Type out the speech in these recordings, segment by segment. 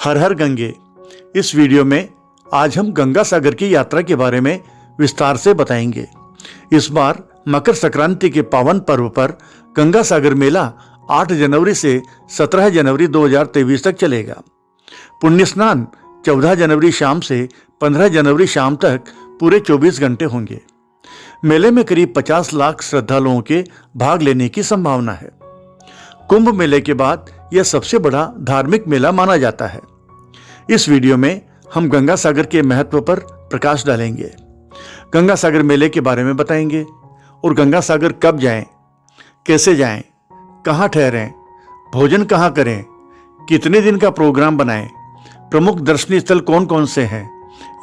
हर हर गंगे। इस वीडियो में आज हम गंगा सागर की यात्रा के बारे में विस्तार से बताएंगे। इस बार मकर संक्रांति के पावन पर्व पर गंगा सागर मेला 8 जनवरी से 17 जनवरी 2023 तक चलेगा। पुण्य स्नान 14 जनवरी शाम से 15 जनवरी शाम तक पूरे 24 घंटे होंगे। मेले में करीब 50 लाख श्रद्धालुओं के भाग लेने की संभावना है। कुंभ मेले के बाद यह सबसे बड़ा धार्मिक मेला माना जाता है। इस वीडियो में हम गंगा सागर के महत्व पर प्रकाश डालेंगे, गंगा सागर मेले के बारे में बताएंगे और गंगा सागर कब जाएं, कैसे जाएं, कहां ठहरें, भोजन कहां करें, कितने दिन का प्रोग्राम बनाएं, प्रमुख दर्शनीय स्थल कौन कौन से हैं,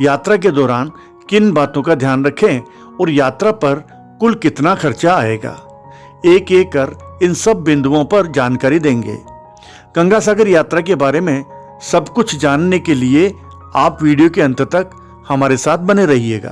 यात्रा के दौरान किन बातों का ध्यान रखें और यात्रा पर कुल कितना खर्चा आएगा। एक एक कर इन सब बिंदुओं पर जानकारी देंगे। गंगा सागर यात्रा के बारे में सब कुछ जानने के लिए आप वीडियो के अंत तक हमारे साथ बने रहिएगा।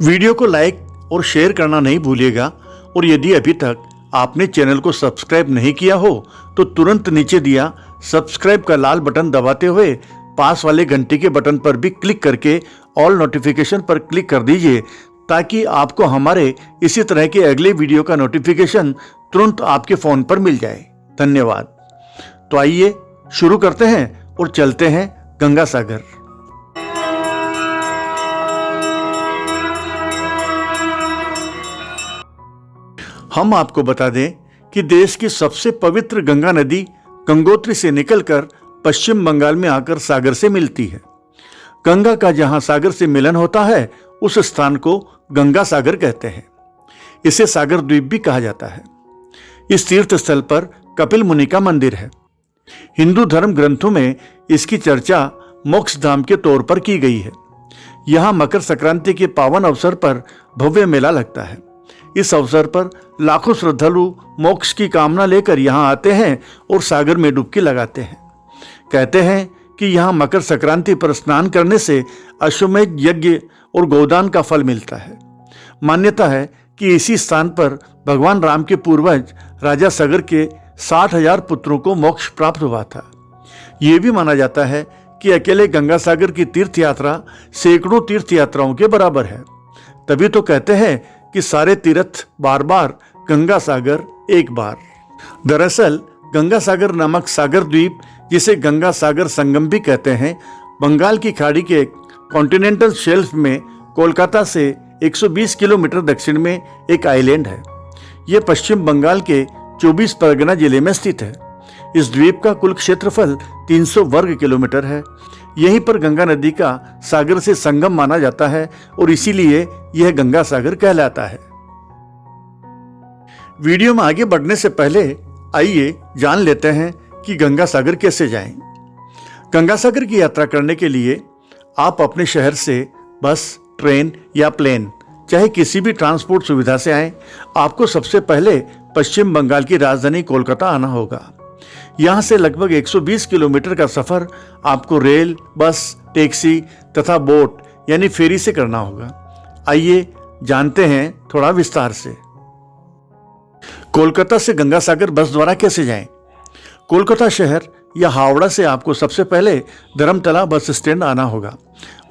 वीडियो को लाइक और शेयर करना नहीं भूलिएगा और यदि अभी तक आपने चैनल को सब्सक्राइब नहीं किया हो तो तुरंत नीचे दिया सब्सक्राइब का लाल बटन दबाते हुए पास वाले घंटी के बटन पर भी क्लिक करके ऑल नोटिफिकेशन पर क्लिक कर दीजिए, ताकि आपको हमारे इसी तरह के अगले वीडियो का नोटिफिकेशन तुरंत आपके फोन पर मिल जाए। धन्यवाद। तो आइए शुरू करते हैं और चलते हैं गंगा सागर। हम आपको बता दें कि देश की सबसे पवित्र गंगा नदी गंगोत्री से निकलकर पश्चिम बंगाल में आकर सागर से मिलती है। गंगा का जहां सागर से मिलन होता है उस स्थान को गंगा सागर कहते हैं। इसे सागर द्वीप भी कहा जाता है। इस तीर्थ स्थल पर कपिल मुनि का मंदिर है। हिंदू धर्म ग्रंथों में इसकी चर्चा मोक्ष धाम के तौर पर की गई है। यहाँ मकर संक्रांति के पावन अवसर पर भव्य मेला लगता है। इस अवसर पर लाखों श्रद्धालु मोक्ष की कामना लेकर यहाँ आते हैं और सागर में डुबकी लगाते हैं। कहते हैं कि यहाँ मकर संक्रांति पर स्नान करने से अश्वमेध यज्ञ और गोदान का फल मिलता है। मान्यता है कि इसी स्थान पर भगवान राम के पूर्वज राजा सगर के 60,000 पुत्रों को मोक्ष प्राप्त हुआ था। ये भी माना जाता है कि अकेले गंगा सागर की तीर्थ यात्रा सैकड़ों तीर्थ यात्राओं के बराबर है। तभी तो कहते हैं कि सारे तीर्थ बार बार, गंगा सागर एक बार। दरअसल गंगा सागर नामक सागर द्वीप, जिसे गंगा सागर संगम भी कहते हैं, बंगाल की खाड़ी के कॉन्टिनेंटल शेल्फ में कोलकाता से 120 किलोमीटर दक्षिण में एक आइलैंड है। यह पश्चिम बंगाल के 24 परगना जिले में स्थित है। इस द्वीप का कुल क्षेत्रफल 300 वर्ग किलोमीटर है। यहीं पर गंगा नदी का सागर से संगम माना जाता है और इसीलिए यह गंगा सागर कहलाता है। वीडियो में आगे बढ़ने से पहले आइए जान लेते हैं कि गंगा सागर कैसे जाएं। गंगा सागर की यात्रा करने के लिए आप अपने शहर से बस, ट्रेन या प्लेन, चाहे किसी भी ट्रांसपोर्ट सुविधा से आएं। आपको सबसे पहले पश्चिम बंगाल की राजधानी कोलकाता आना होगा। यहाँ से लगभग 120 किलोमीटर का सफर आपको रेल, बस, टैक्सी तथा बोट यानी फेरी से करना होगा। आइए जानते हैं थोड़ा विस्तार से। कोलकाता से गंगा सागर बस द्वारा कैसे जाएं? कोलकाता शहर या हावड़ा से आपको सबसे पहले धर्मतला बस स्टैंड आना होगा।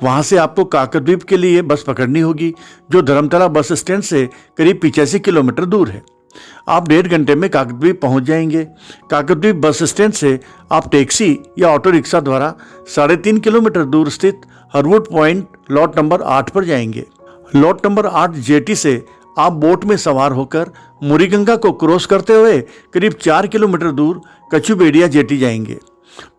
वहां से आपको काकद्वीप के लिए बस पकड़नी होगी, जो धर्मतला बस स्टैंड से करीब 85 किलोमीटर दूर है। आप 1.5 घंटे में काकद्वीप पहुंच जाएंगे। काकद्वीप बस स्टैंड से आप टैक्सी या ऑटो रिक्शा द्वारा 3.5 किलोमीटर दूर स्थित हरवुड पॉइंट लॉट नंबर 8 पर जाएंगे। लॉट नंबर 8 जेटी से आप बोट में सवार होकर मुरीगंगा को क्रॉस करते हुए करीब 4 किलोमीटर दूर कचुबेड़िया जेटी जाएंगे।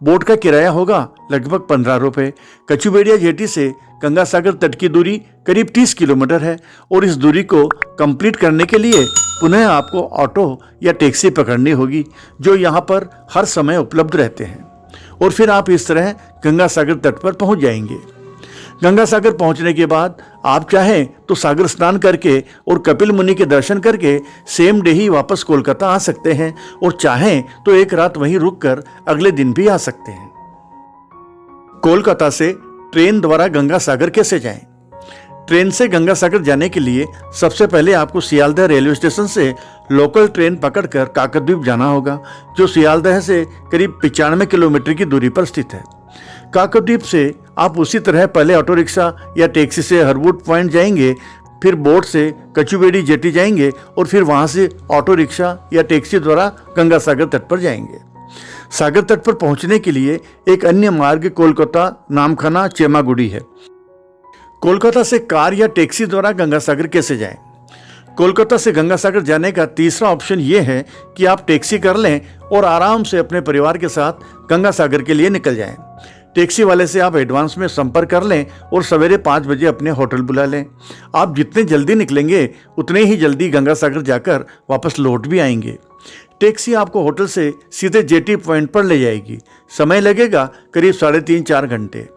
बोट का किराया होगा लगभग 15 रुपये। कचुबेड़िया जेटी से गंगा सागर तट की दूरी करीब 30 किलोमीटर है और इस दूरी को कंप्लीट करने के लिए पुनः आपको ऑटो या टैक्सी पकड़नी होगी, जो यहाँ पर हर समय उपलब्ध रहते हैं। और फिर आप इस तरह गंगा सागर तट पर पहुँच जाएंगे। गंगा सागर पहुंचने के बाद आप चाहें तो सागर स्नान करके और कपिल मुनि के दर्शन करके सेम डे ही वापस कोलकाता आ सकते हैं और चाहें तो एक रात वहीं रुककर अगले दिन भी आ सकते हैं। कोलकाता से ट्रेन द्वारा गंगा सागर कैसे जाएं? ट्रेन से गंगा सागर जाने के लिए सबसे पहले आपको सियालदह रेलवे स्टेशन से लोकल ट्रेन पकड़कर काकद्वीप जाना होगा, जो सियालदह से करीब 95 किलोमीटर की दूरी पर स्थित है। काकद्वीप से आप उसी तरह पहले ऑटो रिक्शा या टैक्सी से हरवुड पॉइंट जाएंगे, फिर बोट से कचूबेड़ी जेटी जाएंगे और फिर वहां से ऑटो रिक्शा या टैक्सी द्वारा गंगा सागर तट पर जाएंगे। सागर तट पर पहुंचने के लिए एक अन्य मार्ग कोलकाता नामखाना चेमागुड़ी है। कोलकाता से कार या टैक्सी द्वारा गंगा सागर कैसे जाएं? कोलकाता से गंगा सागर जाने का तीसरा ऑप्शन यह है कि आप टैक्सी कर लें और आराम से अपने परिवार के साथ गंगा सागर के लिए निकल जाएं। टैक्सी वाले से आप एडवांस में संपर्क कर लें और सवेरे 5 बजे अपने होटल बुला लें। आप जितने जल्दी निकलेंगे उतने ही जल्दी गंगा सागर जाकर वापस लौट भी आएंगे। टैक्सी आपको होटल से सीधे जेटी पॉइंट पर ले जाएगी। समय लगेगा करीब 3.5-4 घंटे।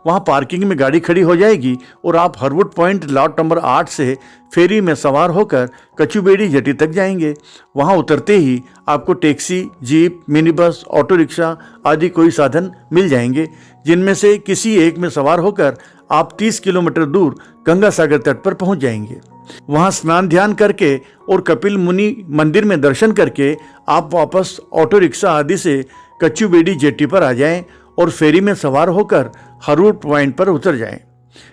वहाँ पार्किंग में गाड़ी खड़ी हो जाएगी और आप हरवुड पॉइंट लॉट नंबर 8 से फेरी में सवार होकर कचूबेड़ी जेटी तक जाएंगे। वहाँ उतरते ही आपको taxi, jeep, mini bus, auto rickshaw आदि कोई साधन मिल जाएंगे, जिनमें से किसी एक में सवार होकर आप 30 किलोमीटर दूर गंगा सागर तट पर पहुँच जाएंगे। वहाँ स्नान ध्यान करके और कपिल मुनि मंदिर में दर्शन करके आप वापस ऑटो रिक्शा आदि से कचूबेड़ी जेटी पर आ जाएं और फेरी में सवार होकर हरवुड पॉइंट पर उतर जाएं।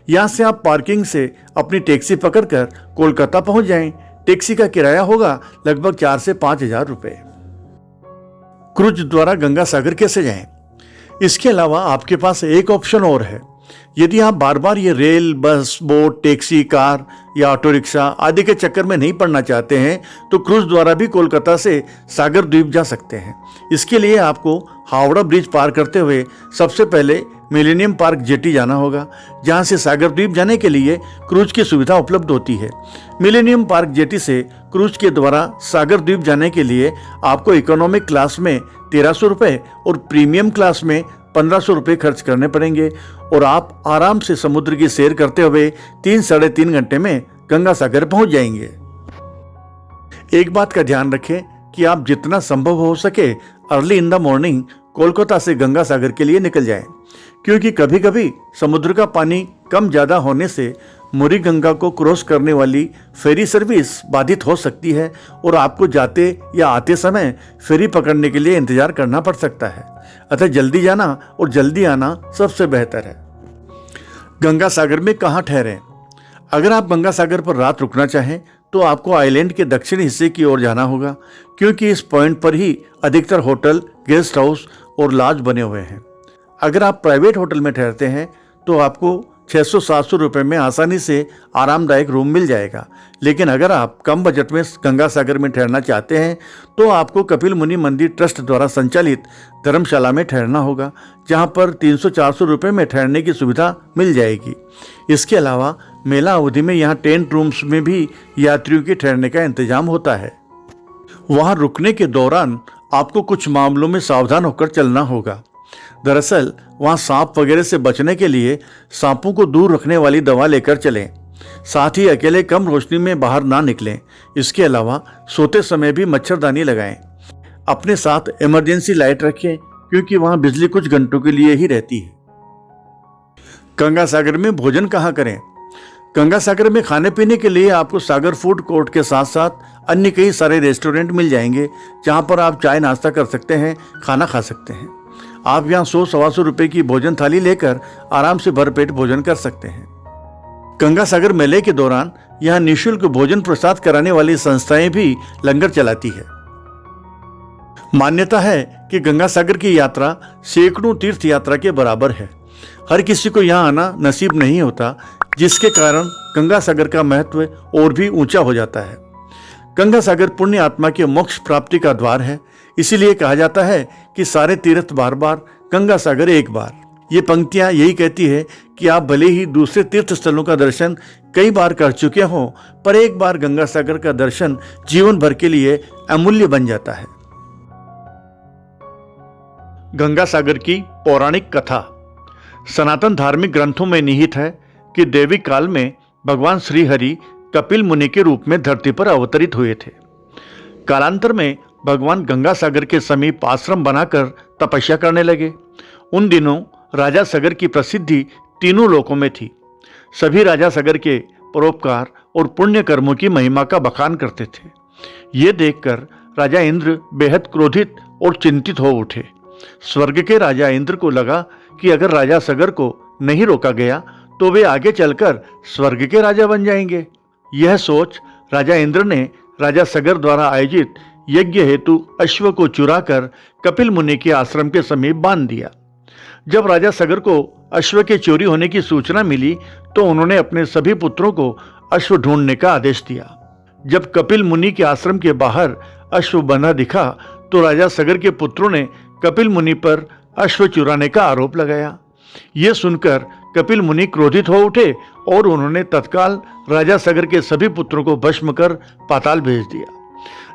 यहाँ से आप पार्किंग से अपनी टैक्सी पकड़कर कोलकाता पहुँच जाएं। टैक्सी का किराया होगा लगभग 4 से 5 हज़ार रुपये। क्रूज द्वारा गंगा सागर कैसे जाएं? इसके अलावा आपके पास एक ऑप्शन और है। यदि आप बार बार ये रेल, बस, बोट, टैक्सी, कार या ऑटो रिक्शा आदि के चक्कर में नहीं पड़ना चाहते हैं तो क्रूज द्वारा भी कोलकाता से सागर द्वीप जा सकते हैं। इसके लिए आपको हावड़ा ब्रिज पार करते हुए सबसे पहले मिलेनियम पार्क जेटी जाना होगा, जहां से सागर द्वीप जाने के लिए क्रूज की सुविधा उपलब्ध होती है। मिलेनियम पार्क जेटी से क्रूज के द्वारा सागर द्वीप जाने के लिए आपको इकोनॉमिक क्लास में 1300 रुपये और प्रीमियम क्लास में 1500 रुपये खर्च करने पड़ेंगे और आप आराम से समुद्र की सैर करते हुए 3-3.5 घंटे में गंगा सागर पहुंच जाएंगे। एक बात का ध्यान रखें कि आप जितना संभव हो सके early in the morning Kolkata से गंगा सागर के लिए निकल जाएं, क्योंकि कभी कभी समुद्र का पानी कम ज़्यादा होने से मुरी गंगा को क्रॉस करने वाली फेरी सर्विस बाधित हो सकती है और आपको जाते या आते समय फेरी पकड़ने के लिए इंतजार करना पड़ सकता है। अतः जल्दी जाना और जल्दी आना सबसे बेहतर है। गंगा सागर में कहाँ ठहरें? अगर आप गंगा सागर पर रात रुकना चाहें तो आपको आइलैंड के दक्षिणी हिस्से की ओर जाना होगा, क्योंकि इस पॉइंट पर ही अधिकतर होटल, गेस्ट हाउस और लॉज बने हुए हैं। अगर आप प्राइवेट होटल में ठहरते हैं तो आपको 600-700 रुपये में आसानी से आरामदायक रूम मिल जाएगा। लेकिन अगर आप कम बजट में गंगा सागर में ठहरना चाहते हैं तो आपको कपिल मुनि मंदिर ट्रस्ट द्वारा संचालित धर्मशाला में ठहरना होगा, जहां पर 300-400 रुपये में ठहरने की सुविधा मिल जाएगी। इसके अलावा मेला अवधि में यहाँ टेंट रूम्स में भी यात्रियों के ठहरने का इंतजाम होता है। वहाँ रुकने के दौरान आपको कुछ मामलों में सावधान होकर चलना होगा। दरअसल वहाँ सांप वगैरह से बचने के लिए सांपों को दूर रखने वाली दवा लेकर चलें। साथ ही अकेले कम रोशनी में बाहर ना निकलें। इसके अलावा सोते समय भी मच्छरदानी लगाएं। अपने साथ इमरजेंसी लाइट रखें, क्योंकि वहाँ बिजली कुछ घंटों के लिए ही रहती है। गंगा सागर में भोजन कहाँ करें? गंगा सागर में खाने पीने के लिए आपको सागर फूड कोर्ट के साथ साथ अन्य कई सारे रेस्टोरेंट मिल जाएंगे, जहाँ पर आप चाय नाश्ता कर सकते हैं, खाना खा सकते हैं। आप यहाँ 100-125 रुपये की भोजन थाली लेकर आराम से भरपेट भोजन कर सकते हैं। गंगा सागर मेले के दौरान यहाँ निःशुल्क भोजन प्रसाद कराने वाली संस्थाएं भी लंगर चलाती है। मान्यता है कि गंगा सागर की यात्रा सैकड़ों तीर्थ यात्रा के बराबर है। हर किसी को यहाँ आना नसीब नहीं होता, जिसके कारण गंगा सागर का महत्व और भी ऊंचा हो जाता है। गंगा सागर पुण्य आत्मा के मोक्ष प्राप्ति का द्वार है। इसीलिए कहा जाता है कि सारे तीर्थ बार बार, गंगा सागर एक बार। ये पंक्तियां यही कहती है कि आप भले ही दूसरे तीर्थ स्थलों का दर्शन कई बार कर चुके हों, पर एक बार गंगा सागर का दर्शन जीवन भर के लिए अमूल्य बन जाता है। गंगा सागर की पौराणिक कथा सनातन धार्मिक ग्रंथों में निहित है कि दैविक काल में भगवान श्री हरि कपिल मुनि के रूप में धरती पर अवतरित हुए थे। कालांतर में भगवान गंगा सागर के समीप आश्रम बनाकर तपस्या करने लगे। उन दिनों राजा सागर की प्रसिद्धि तीनों लोकों में थी। सभी राजा सागर के परोपकार और पुण्य कर्मों की महिमा का बखान करते थे। ये देखकर राजा इंद्र बेहद क्रोधित और चिंतित हो उठे। स्वर्ग के राजा इंद्र को लगा कि अगर राजा सगर को नहीं रोका गया तो वे आगे चलकर स्वर्ग के राजा बन जाएंगे। यह सोच राजा इंद्र ने राजा सगर द्वारा आयोजित यज्ञ हेतु अश्व को चुराकर कपिल मुनि के आश्रम के समीप बांध दिया। जब राजा सगर को अश्व के चोरी होने की सूचना मिली तो उन्होंने अपने सभी पुत्रों को अश्व ढूंढने का आदेश दिया। जब कपिल मुनि के आश्रम के बाहर अश्व बंधा दिखा तो राजा सगर के पुत्रों ने कपिल मुनि पर अश्व चुराने का आरोप लगाया। यह सुनकर कपिल मुनि क्रोधित हो उठे और उन्होंने तत्काल राजा सगर के सभी पुत्रों को भस्म कर पाताल भेज दिया।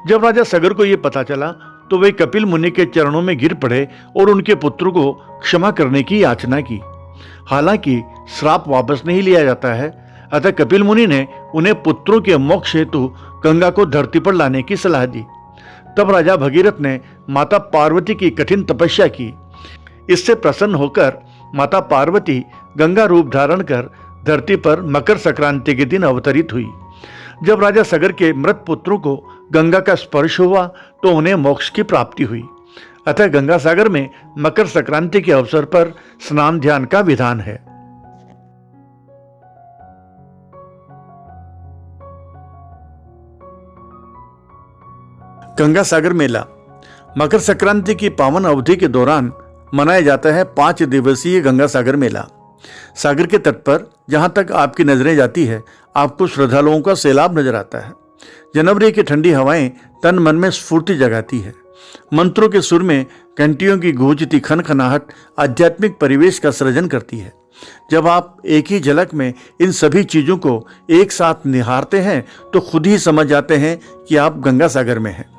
जब राजा सगर को यह पता चला तो वे कपिल मुनि के चरणों में गिर पड़े और उनके पुत्रों को क्षमा करने की याचना की। हालांकि श्राप वापस नहीं लिया जाता है, अतः कपिल मुनि ने उन्हें पुत्रों के मोक्ष हेतु गंगा को धरती पर लाने की सलाह दी। तब राजा भगीरथ ने माता पार्वती की कठिन तपस्या की। इससे प्रसन्न होकर माता पार्वती गंगा रूप धारण कर धरती पर मकर संक्रांति के दिन अवतरित हुई। जब राजा सगर के मृत पुत्रों को गंगा का स्पर्श हुआ तो उन्हें मोक्ष की प्राप्ति हुई। अतः गंगा सागर में मकर संक्रांति के अवसर पर स्नान ध्यान का विधान है। गंगा सागर मेला मकर संक्रांति की पावन अवधि के दौरान मनाया जाता है 5 दिवसीय गंगा सागर मेला। सागर के तट पर जहां तक आपकी नजरें जाती है आपको श्रद्धालुओं का सैलाब नजर आता है। जनवरी की ठंडी हवाएं तन मन में स्फूर्ति जगाती है। मंत्रों के सुर में घंटियों की गूंजती खनखनाहट आध्यात्मिक परिवेश का सृजन करती है। जब आप एक ही झलक में इन सभी चीजों को एक साथ निहारते हैं तो खुद ही समझ जाते हैं कि आप गंगा सागर में हैं।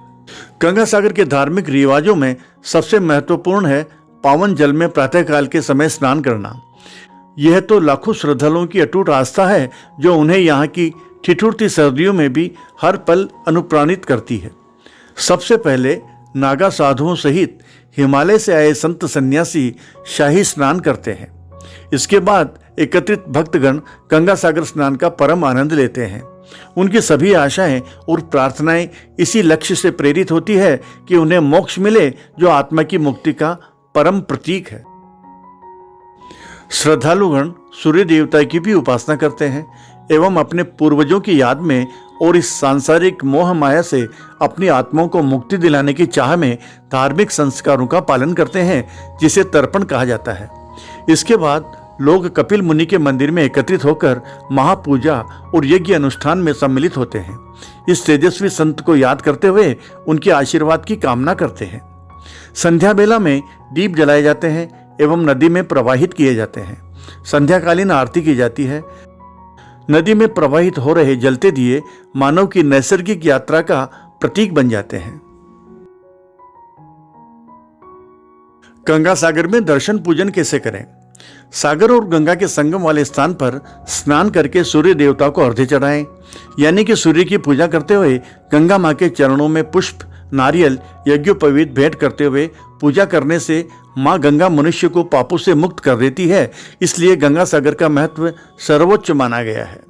गंगा सागर के धार्मिक रिवाजों में सबसे महत्वपूर्ण है पावन जल में प्रातःकाल के समय स्नान करना। यह तो लाखों श्रद्धालुओं की अटूट आस्था है जो उन्हें यहाँ की ठिठुरती सर्दियों में भी हर पल अनुप्राणित करती है। सबसे पहले नागा साधुओं सहित हिमालय से आए संत सन्यासी शाही स्नान करते हैं। इसके बाद एकत्रित भक्तगण गंगा सागर स्नान का परम आनंद लेते हैं। उनकी सभी आशाएं और प्रार्थनाएं इसी लक्ष्य से प्रेरित होती है कि उन्हें मोक्ष मिले जो आत्मा की मुक्ति का परम प्रतीक है। श्रद्धालुगण सूर्य देवता की भी उपासना करते हैं एवं अपने पूर्वजों की याद में और इस सांसारिक मोह माया से अपनी आत्माओं को मुक्ति दिलाने की चाह में धार्मिक संस्कारों का पालन करते हैं जिसे तर्पण कहा जाता है। इसके बाद लोग कपिल मुनि के मंदिर में एकत्रित होकर महापूजा और यज्ञ अनुष्ठान में सम्मिलित होते हैं। इस तेजस्वी संत को याद करते हुए उनके आशीर्वाद की कामना करते हैं। संध्या बेला में दीप जलाए जाते हैं एवं नदी में प्रवाहित किए जाते हैं। संध्याकालीन आरती की जाती है। नदी में प्रवाहित हो रहे जलते दिए मानव की नैसर्गिक यात्रा का प्रतीक बन जाते हैं। गंगा सागर में दर्शन पूजन कैसे करें? सागर और गंगा के संगम वाले स्थान पर स्नान करके सूर्य देवता को अर्घ्य चढ़ाएं, यानी कि सूर्य की पूजा करते हुए गंगा मां के चरणों में पुष्प, नारियल, यज्ञोपवीत भेंट करते हुए पूजा करने से मां गंगा मनुष्य को पापों से मुक्त कर देती है। इसलिए गंगा सागर का महत्व सर्वोच्च माना गया है।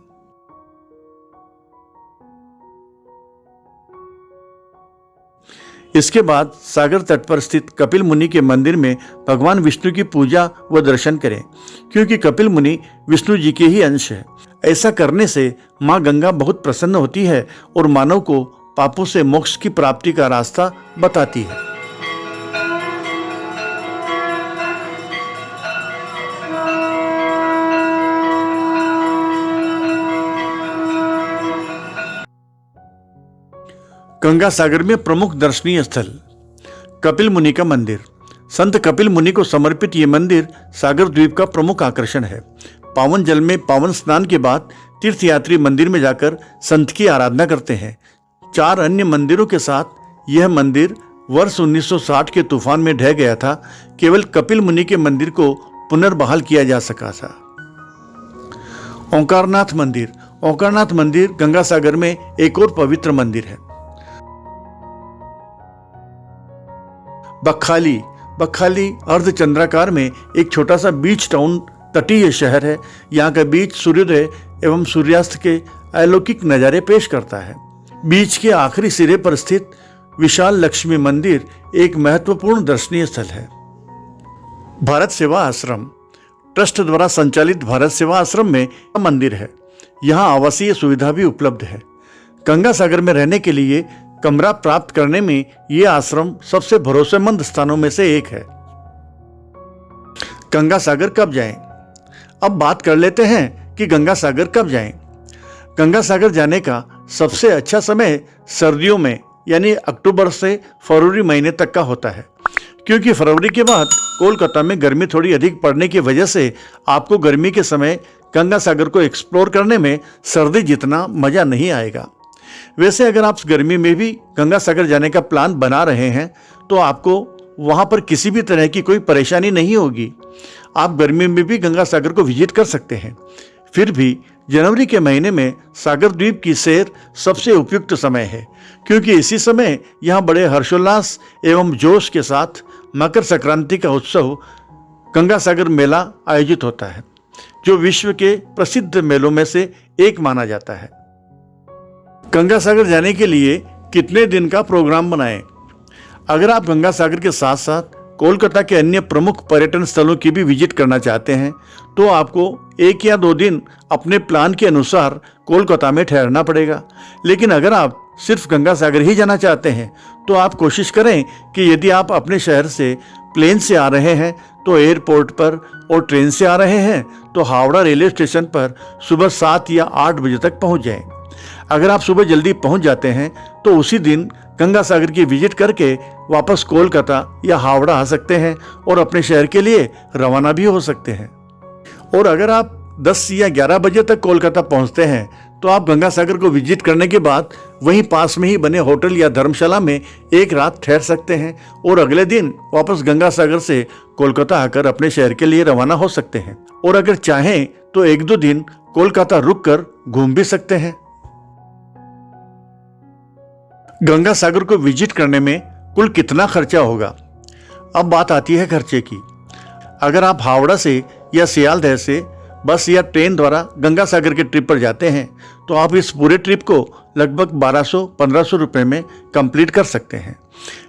इसके बाद सागर तट पर स्थित कपिल मुनि के मंदिर में भगवान विष्णु की पूजा व दर्शन करें, क्योंकि कपिल मुनि विष्णु जी के ही अंश है। ऐसा करने से मां गंगा बहुत प्रसन्न होती है और मानव को पापों से मोक्ष की प्राप्ति का रास्ता बताती है। गंगा सागर में प्रमुख दर्शनीय स्थल कपिल मुनि का मंदिर। संत कपिल मुनि को समर्पित ये मंदिर सागर द्वीप का प्रमुख आकर्षण है। पावन जल में पावन स्नान के बाद तीर्थयात्री मंदिर में जाकर संत की आराधना करते हैं। 4 अन्य मंदिरों के साथ यह मंदिर वर्ष 1960 के तूफान में ढह गया था। केवल कपिल मुनि के मंदिर को पुनर्बहाल किया जा सका था। ओंकारनाथ मंदिर। ओंकारनाथ मंदिर गंगा सागर में एक और पवित्र मंदिर है। बखाली। बखाली अर्धचंद्राकार में एक छोटा सा बीच टाउन तटीय शहर है। यहाँ का बीच सूर्योदय एवं सूर्यास्त के अलौकिक नज़ारे पेश करता है। बीच के आखिरी सिरे पर स्थित विशाल लक्ष्मी मंदिर एक महत्वपूर्ण दर्शनीय स्थल है। भारत सेवा आश्रम ट्रस्ट द्वारा संचालित भारत सेवा आश्रम में मंदिर है। यहाँ आवासीय सुविधा भी उपलब्ध है। गंगा सागर में रहने के लिए कमरा प्राप्त करने में यह आश्रम सबसे भरोसेमंद स्थानों में से एक है। गंगा सागर कब जाएं? अब बात कर लेते हैं कि गंगा सागर कब जाएं। गंगा सागर जाने का सबसे अच्छा समय सर्दियों में यानी अक्टूबर से फरवरी महीने तक का होता है, क्योंकि फरवरी के बाद कोलकाता में गर्मी थोड़ी अधिक पड़ने की वजह से आपको गर्मी के समय गंगा सागर को एक्सप्लोर करने में सर्दी जितना मज़ा नहीं आएगा। वैसे अगर आप गर्मी में भी गंगा सागर जाने का प्लान बना रहे हैं तो आपको वहाँ पर किसी भी तरह की कोई परेशानी नहीं होगी। आप गर्मी में भी गंगा सागर को विजिट कर सकते हैं। फिर भी जनवरी के महीने में सागर द्वीप की सैर सबसे उपयुक्त समय है, क्योंकि इसी समय यहाँ बड़े हर्षोल्लास एवं जोश के साथ मकर संक्रांति का उत्सव गंगा सागर मेला आयोजित होता है, जो विश्व के प्रसिद्ध मेलों में से एक माना जाता है। गंगा सागर जाने के लिए कितने दिन का प्रोग्राम बनाएं? अगर आप गंगा सागर के साथ साथ कोलकाता के अन्य प्रमुख पर्यटन स्थलों की भी विजिट करना चाहते हैं तो आपको 1 या 2 दिन अपने प्लान के अनुसार कोलकाता में ठहरना पड़ेगा। लेकिन अगर आप सिर्फ गंगा सागर ही जाना चाहते हैं तो आप कोशिश करें कि यदि आप अपने शहर से प्लेन से आ रहे हैं तो एयरपोर्ट पर, और ट्रेन से आ रहे हैं तो हावड़ा रेलवे स्टेशन पर सुबह 7 या 8 बजे तक पहुंच जाएं। अगर आप सुबह जल्दी पहुंच जाते हैं तो उसी दिन गंगा सागर की विजिट करके वापस कोलकाता या हावड़ा आ सकते हैं और अपने शहर के लिए रवाना भी हो सकते हैं। और अगर आप 10 या 11 बजे तक कोलकाता पहुंचते हैं तो आप गंगा सागर को विजिट करने के बाद वहीं पास में ही बने होटल या धर्मशाला में एक रात ठहर सकते हैं और अगले दिन वापस गंगा सागर से कोलकाता आकर अपने शहर के लिए रवाना हो सकते हैं। और अगर चाहें तो 1-2 दिन कोलकाता रुककर घूम भी सकते हैं। गंगा सागर को विजिट करने में कुल कितना खर्चा होगा? अब बात आती है खर्चे की। अगर आप हावड़ा से या सियालदह से बस या ट्रेन द्वारा गंगा सागर के ट्रिप पर जाते हैं तो आप इस पूरे ट्रिप को लगभग 1200-1500 रुपये में कंप्लीट कर सकते हैं।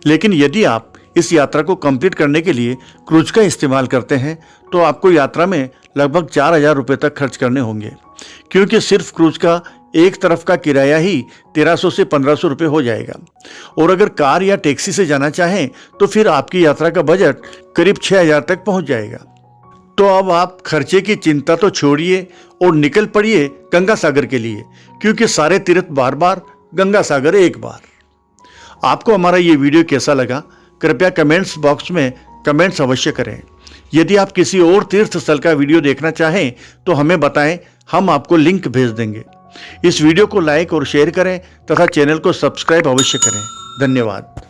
लेकिन यदि आप इस यात्रा को कंप्लीट करने के लिए क्रूज का इस्तेमाल करते हैं तो आपको यात्रा में लगभग 4000 रुपये तक खर्च करने होंगे, क्योंकि सिर्फ क्रूज का एक तरफ का किराया ही 1300 से 1500 रुपये हो जाएगा। और अगर कार या टैक्सी से जाना चाहें तो फिर आपकी यात्रा का बजट करीब 6000 तक पहुंच जाएगा। तो अब आप खर्चे की चिंता तो छोड़िए और निकल पड़िए गंगा सागर के लिए, क्योंकि सारे तीर्थ बार बार, गंगा सागर एक बार। आपको हमारा ये वीडियो कैसा लगा कृपया कमेंट्स बॉक्स में कमेंट्स अवश्य करें। यदि आप किसी और तीर्थ स्थल का वीडियो देखना चाहें तो हमें बताएं, हम आपको लिंक भेज देंगे। इस वीडियो को लाइक और शेयर करें तथा चैनल को सब्सक्राइब अवश्य करें। धन्यवाद।